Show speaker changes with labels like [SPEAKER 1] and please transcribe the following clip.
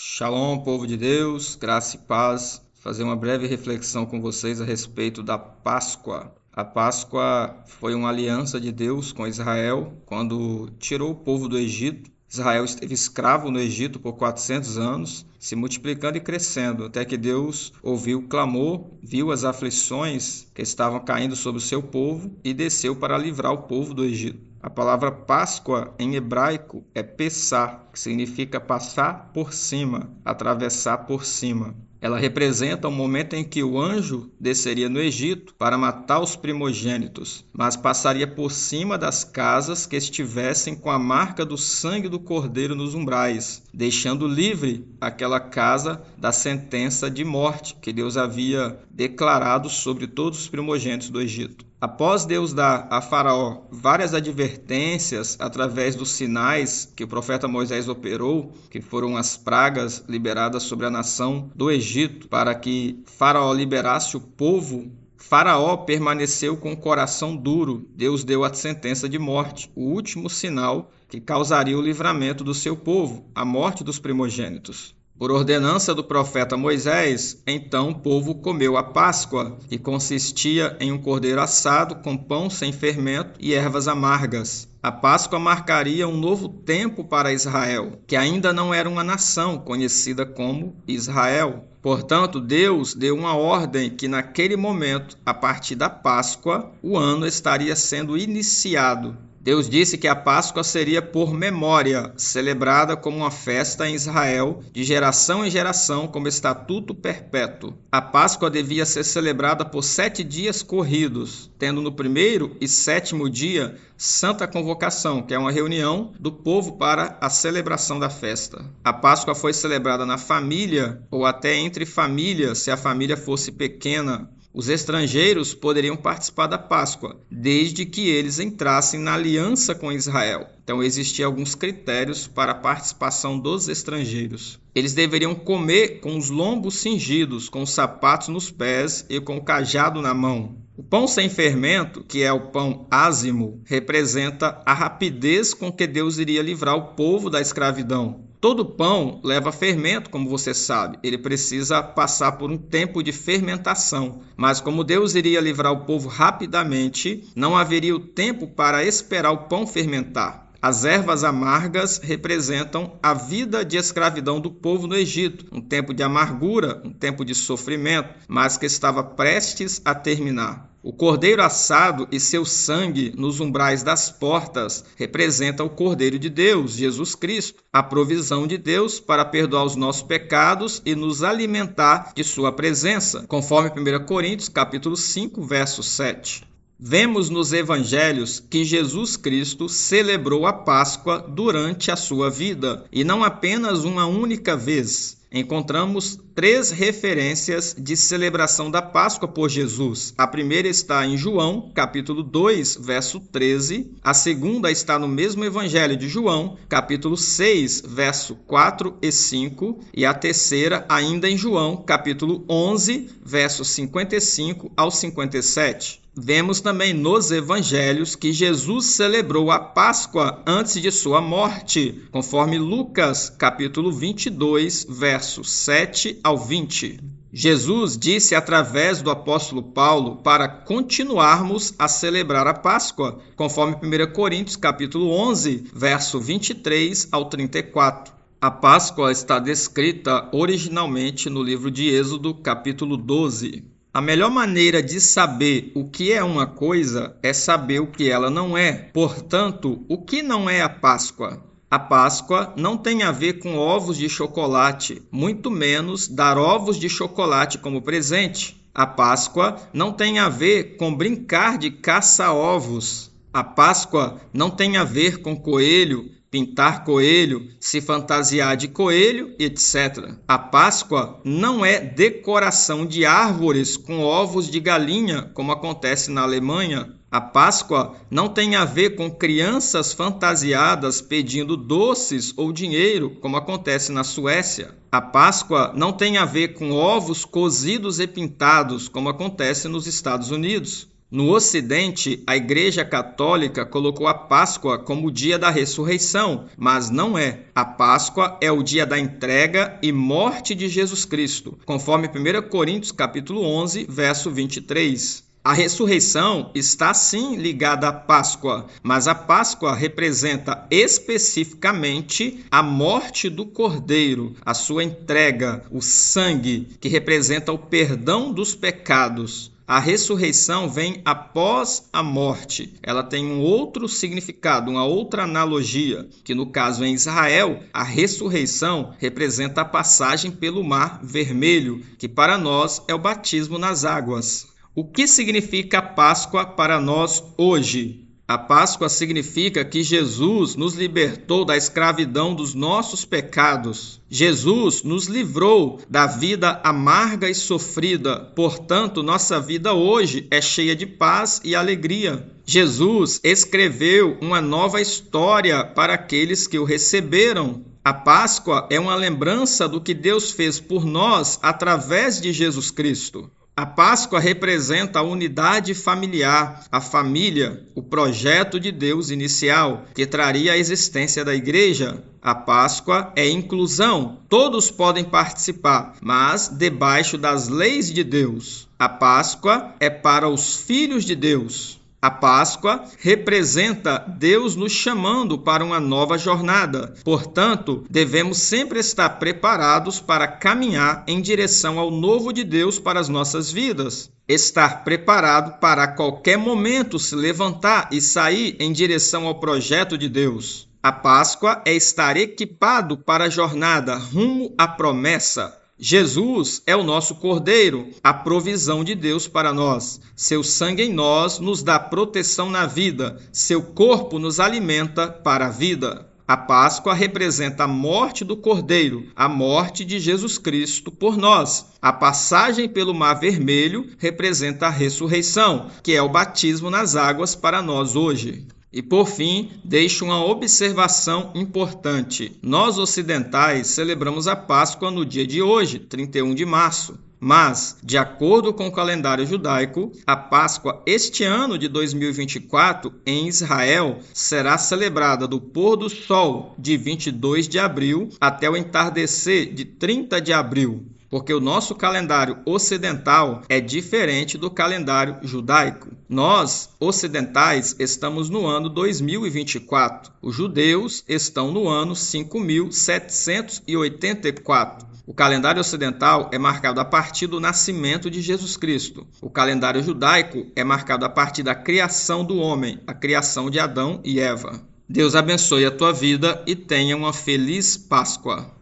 [SPEAKER 1] Shalom, povo de Deus, graça e paz. Fazer uma breve reflexão com vocês a respeito da Páscoa. A Páscoa foi uma aliança de Deus com Israel quando tirou o povo do Egito. Israel esteve escravo no Egito por 400 anos, se multiplicando e crescendo, até que Deus ouviu o clamor, viu as aflições que estavam caindo sobre o seu povo e desceu para livrar o povo do Egito. A palavra Páscoa em hebraico é Pessah, que significa passar por cima, atravessar por cima. Ela representa o momento em que o anjo desceria no Egito para matar os primogênitos, mas passaria por cima das casas que estivessem com a marca do sangue do cordeiro nos umbrais, deixando livre aquela casa da sentença de morte que Deus havia declarado sobre todos os primogênitos do Egito. Após Deus dar a Faraó várias advertências através dos sinais que o profeta Moisés operou, que foram as pragas liberadas sobre a nação do Egito, para que Faraó liberasse o povo, Faraó permaneceu com o coração duro. Deus deu a sentença de morte, o último sinal que causaria o livramento do seu povo, a morte dos primogênitos. Por ordenança do profeta Moisés, então o povo comeu a Páscoa, que consistia em um cordeiro assado com pão sem fermento e ervas amargas. A Páscoa marcaria um novo tempo para Israel, que ainda não era uma nação conhecida como Israel. Portanto, Deus deu uma ordem que naquele momento, a partir da Páscoa, o ano estaria sendo iniciado. Deus disse que a Páscoa seria por memória, celebrada como uma festa em Israel, de geração em geração, como estatuto perpétuo. A Páscoa devia ser celebrada por 7 dias corridos, tendo no primeiro e 7º dia Santa Convocação, que é uma reunião do povo para a celebração da festa. A Páscoa foi celebrada na família, ou até entre famílias, se a família fosse pequena. Os estrangeiros poderiam participar da Páscoa, desde que eles entrassem na aliança com Israel. Então, existiam alguns critérios para a participação dos estrangeiros. Eles deveriam comer com os lombos cingidos, com os sapatos nos pés e com o cajado na mão. O pão sem fermento, que é o pão ázimo, representa a rapidez com que Deus iria livrar o povo da escravidão. Todo pão leva fermento, como você sabe. Ele precisa passar por um tempo de fermentação. Mas como Deus iria livrar o povo rapidamente, não haveria o tempo para esperar o pão fermentar. As ervas amargas representam a vida de escravidão do povo no Egito, um tempo de amargura, um tempo de sofrimento, mas que estava prestes a terminar. O cordeiro assado e seu sangue nos umbrais das portas representa o Cordeiro de Deus, Jesus Cristo, a provisão de Deus para perdoar os nossos pecados e nos alimentar de sua presença, conforme 1 Coríntios capítulo 5, verso 7. Vemos nos evangelhos que Jesus Cristo celebrou a Páscoa durante a sua vida, e não apenas uma única vez. Encontramos 3 referências de celebração da Páscoa por Jesus. A primeira está em João, capítulo 2, verso 13. A segunda está no mesmo evangelho de João, capítulo 6, verso 4 e 5. E a terceira ainda em João, capítulo 11, versos 55 ao 57. Vemos também nos evangelhos que Jesus celebrou a Páscoa antes de sua morte, conforme Lucas, capítulo 22, versos 7 ao 20. Jesus disse através do apóstolo Paulo para continuarmos a celebrar a Páscoa, conforme 1 Coríntios, capítulo 11, verso 23 ao 34. A Páscoa está descrita originalmente no livro de Êxodo, capítulo 12. A melhor maneira de saber o que é uma coisa é saber o que ela não é. Portanto, o que não é a Páscoa? A Páscoa não tem a ver com ovos de chocolate, muito menos dar ovos de chocolate como presente. A Páscoa não tem a ver com brincar de caça-ovos. A Páscoa não tem a ver com coelho, pintar coelho, se fantasiar de coelho, etc. A Páscoa não é decoração de árvores com ovos de galinha, como acontece na Alemanha. A Páscoa não tem a ver com crianças fantasiadas pedindo doces ou dinheiro, como acontece na Suécia. A Páscoa não tem a ver com ovos cozidos e pintados, como acontece nos Estados Unidos. No Ocidente, a Igreja Católica colocou a Páscoa como o dia da ressurreição, mas não é. A Páscoa é o dia da entrega e morte de Jesus Cristo, conforme 1 Coríntios capítulo 11, verso 23. A ressurreição está sim ligada à Páscoa, mas a Páscoa representa especificamente a morte do Cordeiro, a sua entrega, o sangue, que representa o perdão dos pecados. A ressurreição vem após a morte. Ela tem um outro significado, uma outra analogia, que no caso em Israel, a ressurreição representa a passagem pelo Mar Vermelho, que para nós é o batismo nas águas. O que significa a Páscoa para nós hoje? A Páscoa significa que Jesus nos libertou da escravidão dos nossos pecados. Jesus nos livrou da vida amarga e sofrida. Portanto, nossa vida hoje é cheia de paz e alegria. Jesus escreveu uma nova história para aqueles que o receberam. A Páscoa é uma lembrança do que Deus fez por nós através de Jesus Cristo. A Páscoa representa a unidade familiar, a família, o projeto de Deus inicial, que traria a existência da igreja. A Páscoa é inclusão, todos podem participar, mas debaixo das leis de Deus. A Páscoa é para os filhos de Deus. A Páscoa representa Deus nos chamando para uma nova jornada. Portanto, devemos sempre estar preparados para caminhar em direção ao novo de Deus para as nossas vidas. Estar preparado para a qualquer momento se levantar e sair em direção ao projeto de Deus. A Páscoa é estar equipado para a jornada rumo à promessa. Jesus é o nosso Cordeiro, a provisão de Deus para nós. Seu sangue em nós nos dá proteção na vida. Seu corpo nos alimenta para a vida. A Páscoa representa a morte do Cordeiro, a morte de Jesus Cristo por nós. A passagem pelo Mar Vermelho representa a ressurreição, que é o batismo nas águas para nós hoje. E por fim, deixo uma observação importante. Nós ocidentais celebramos a Páscoa no dia de hoje, 31 de março. Mas, de acordo com o calendário judaico, a Páscoa este ano de 2024 em Israel será celebrada do pôr do sol de 22 de abril até o entardecer de 30 de abril. Porque o nosso calendário ocidental é diferente do calendário judaico. Nós, ocidentais, estamos no ano 2024. Os judeus estão no ano 5784. O calendário ocidental é marcado a partir do nascimento de Jesus Cristo. O calendário judaico é marcado a partir da criação do homem, a criação de Adão e Eva. Deus abençoe a tua vida e tenha uma feliz Páscoa.